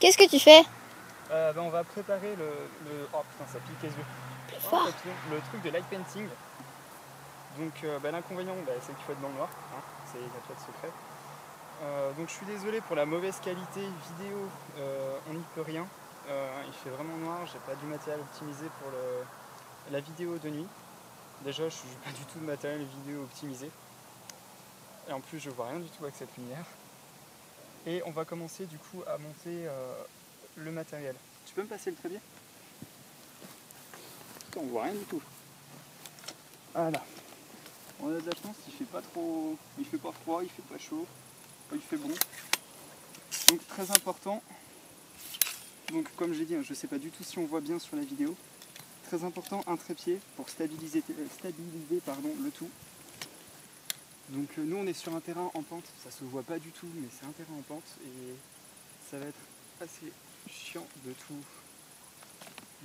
Qu'est-ce que tu fais? On va préparer Oh putain, ça pique les yeux. Plus fort. Le truc de light painting. Donc l'inconvénient, c'est qu'il faut être dans le noir. Hein, il n'y a pas de secret. Donc je suis désolé pour la mauvaise qualité vidéo. On n'y peut rien. Il fait vraiment noir. J'ai pas du matériel optimisé pour la vidéo de nuit. Déjà, je n'ai pas du tout de matériel vidéo optimisé. Et en plus, je vois rien du tout avec cette lumière. Et on va commencer du coup à monter le matériel. Tu peux me passer le trépied? Putain, on voit rien du tout. Voilà. On a de la chance, il fait pas trop. Il fait pas froid, il fait pas chaud. Il fait bon. Donc très important. Donc comme j'ai dit, je sais pas du tout si on voit bien sur la vidéo. Très important, un trépied pour stabiliser le tout. Donc nous on est sur un terrain en pente, ça se voit pas du tout, mais c'est un terrain en pente et ça va être assez chiant de tout.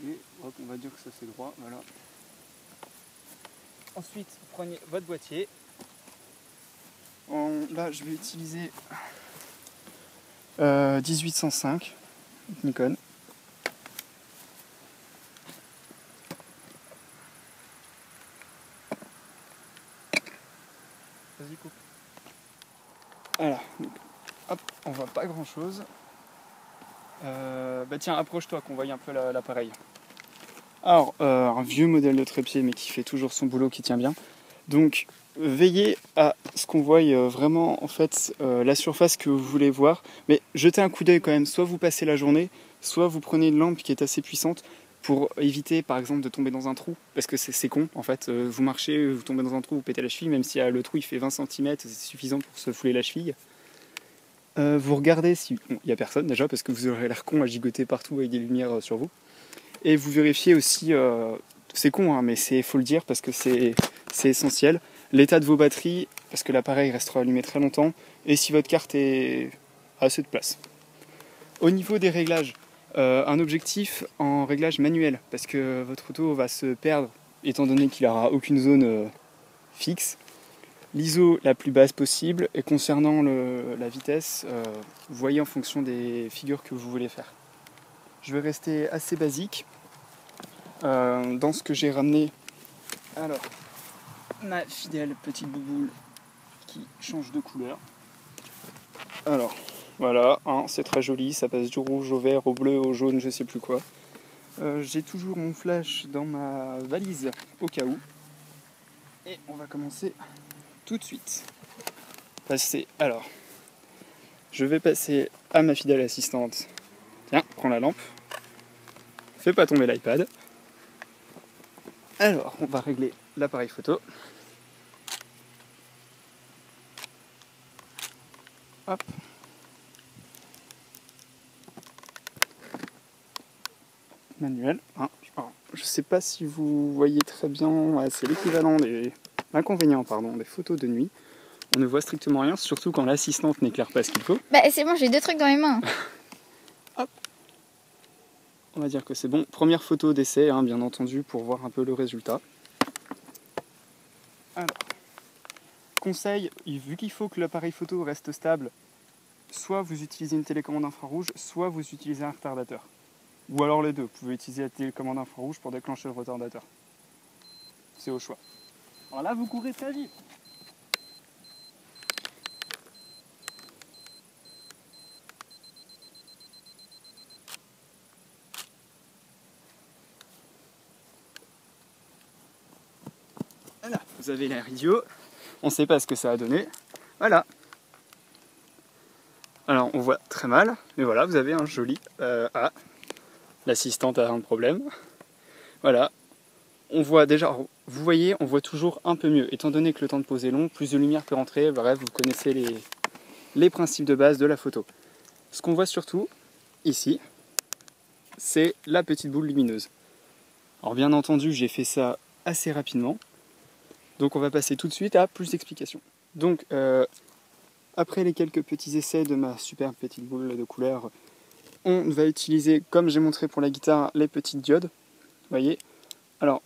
Et hop, on va dire que ça c'est droit, voilà. Ensuite, prenez votre boîtier. Là je vais utiliser 1805 Nikon. Vas-y, coupe. Voilà, donc, hop, on voit pas grand chose. Tiens, approche-toi qu'on voie un peu l'appareil. Alors, un vieux modèle de trépied, mais qui fait toujours son boulot, qui tient bien. Donc, veillez à ce qu'on voie vraiment, en fait, la surface que vous voulez voir. Mais jetez un coup d'œil quand même. Soit vous passez la journée, soit vous prenez une lampe qui est assez puissante pour éviter, par exemple, de tomber dans un trou. Parce que c'est con, en fait. Vous marchez, vous tombez dans un trou, vous pétez la cheville. Même si le trou, il fait 20 cm, c'est suffisant pour se fouler la cheville. Vous regardez si... Bon, il n'y a personne déjà, parce que vous aurez l'air con à gigoter partout avec des lumières sur vous. Et vous vérifiez aussi, c'est con, hein, mais faut le dire parce que c'est essentiel, l'état de vos batteries, parce que l'appareil restera allumé très longtemps, et si votre carte est à assez de place. Au niveau des réglages, un objectif en réglage manuel, parce que votre photo va se perdre, étant donné qu'il n'aura aucune zone fixe. L'ISO la plus basse possible, et concernant la vitesse, vous voyez en fonction des figures que vous voulez faire. Je vais rester assez basique dans ce que j'ai ramené. Alors, ma fidèle petite bouboule qui change de couleur. Alors, voilà, hein, c'est très joli, ça passe du rouge au vert, au bleu, au jaune, je sais plus quoi. J'ai toujours mon flash dans ma valise au cas où. Et on va commencer tout de suite. Alors, je vais passer à ma fidèle assistante. Tiens, prends la lampe. Fais pas tomber l'iPad. Alors, on va régler l'appareil photo. Hop. Manuel. Hein. Alors, je sais pas si vous voyez très bien, ouais, c'est l'équivalent l'inconvénient des photos de nuit. On ne voit strictement rien, surtout quand l'assistante n'éclaire pas ce qu'il faut. Bah c'est bon, j'ai deux trucs dans les mains. Hop. On va dire que c'est bon. Première photo d'essai, hein, bien entendu, pour voir un peu le résultat. Alors, conseil, vu qu'il faut que l'appareil photo reste stable, soit vous utilisez une télécommande infrarouge, soit vous utilisez un retardateur. Ou alors les deux, vous pouvez utiliser la télécommande infrarouge pour déclencher le retardateur. C'est au choix. Alors là, vous courez très vite. Voilà, vous avez l'air idiot. On ne sait pas ce que ça a donné. Voilà. Alors, on voit très mal, mais voilà, vous avez un joli... l'assistante a un problème. Voilà. On voit déjà, vous voyez, on voit toujours un peu mieux. Étant donné que le temps de pose est long, plus de lumière peut rentrer. Bref, vous connaissez les principes de base de la photo. Ce qu'on voit surtout, ici, c'est la petite boule lumineuse. Alors bien entendu, j'ai fait ça assez rapidement. Donc on va passer tout de suite à plus d'explications. Donc, après les quelques petits essais de ma superbe petite boule de couleur, on va utiliser, comme j'ai montré pour la guitare, les petites diodes. Vous voyez. Alors,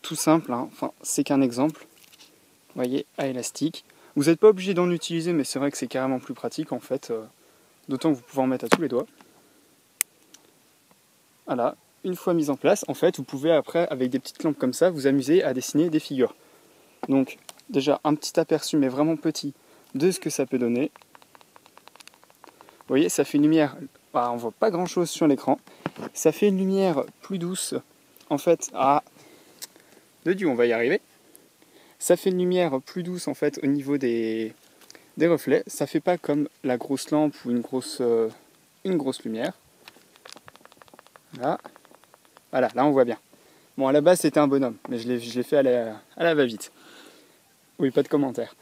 tout simple, hein, c'est qu'un exemple. Vous voyez, à élastique. Vous n'êtes pas obligé d'en utiliser, mais c'est vrai que c'est carrément plus pratique en fait. D'autant que vous pouvez en mettre à tous les doigts. Voilà, une fois mise en place, en fait, vous pouvez après, avec des petites lampes comme ça, vous amuser à dessiner des figures. Donc, déjà, un petit aperçu, mais vraiment petit, de ce que ça peut donner. Vous voyez, ça fait une lumière, on voit pas grand chose sur l'écran. Ça fait une lumière plus douce, en fait, de Dieu, on va y arriver. Ça fait une lumière plus douce, en fait, au niveau des reflets. Ça fait pas comme la grosse lampe ou une grosse lumière. Là. Voilà, là on voit bien. Bon, à la base c'était un bonhomme, mais je l'ai fait à la va-vite. Oui, pas de commentaire.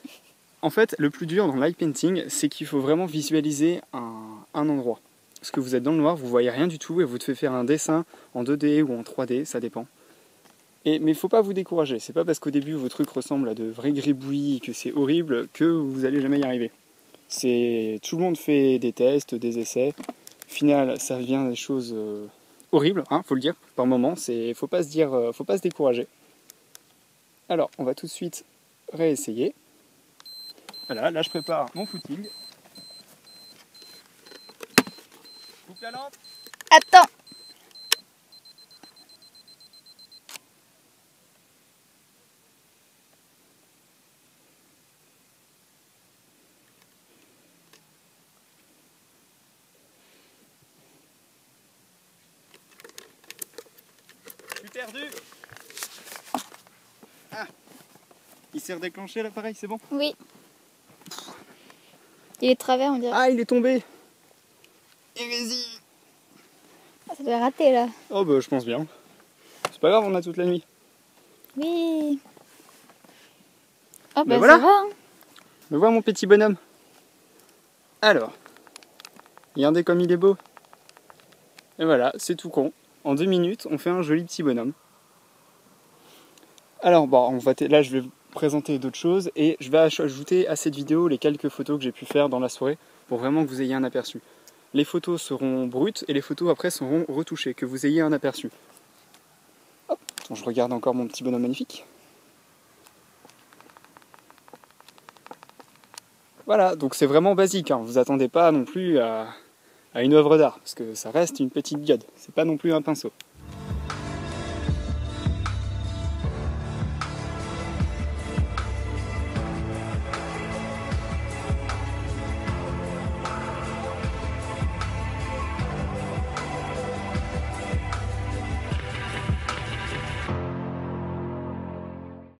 En fait, le plus dur dans le light painting, c'est qu'il faut vraiment visualiser un endroit. Parce que vous êtes dans le noir, vous voyez rien du tout, et vous devez faire un dessin en 2D ou en 3D, ça dépend. Mais il ne faut pas vous décourager. C'est pas parce qu'au début vos trucs ressemblent à de vrais gribouillis et que c'est horrible que vous allez jamais y arriver. Tout le monde fait des tests, des essais. Au final, ça vient des choses horribles, faut le dire, par moment. Faut pas se décourager. Alors, on va tout de suite réessayer. Voilà, là je prépare mon footing. Coupe la lampe. Attends. Je suis perdu. Il s'est redéclenché l'appareil, c'est bon? Oui. Il est de travers, on dirait. Ah, il est tombé. Et vas-y. Ah, ça doit rater là. Oh bah je pense bien. C'est pas grave, on a toute la nuit. Oui. Oh Ben bah voilà. ça va. Hein. Me vois mon petit bonhomme. Alors, regardez comme il est beau. Et voilà, c'est tout con. En 2 minutes, on fait un joli petit bonhomme. Alors, là je vais vous présenter d'autres choses et je vais ajouter à cette vidéo les quelques photos que j'ai pu faire dans la soirée pour vraiment que vous ayez un aperçu. Les photos seront brutes et les photos après seront retouchées, que vous ayez un aperçu. Hop, attends, je regarde encore mon petit bonhomme magnifique. Voilà, donc c'est vraiment basique, vous attendez pas non plus à une œuvre d'art, parce que ça reste une petite diode, c'est pas non plus un pinceau.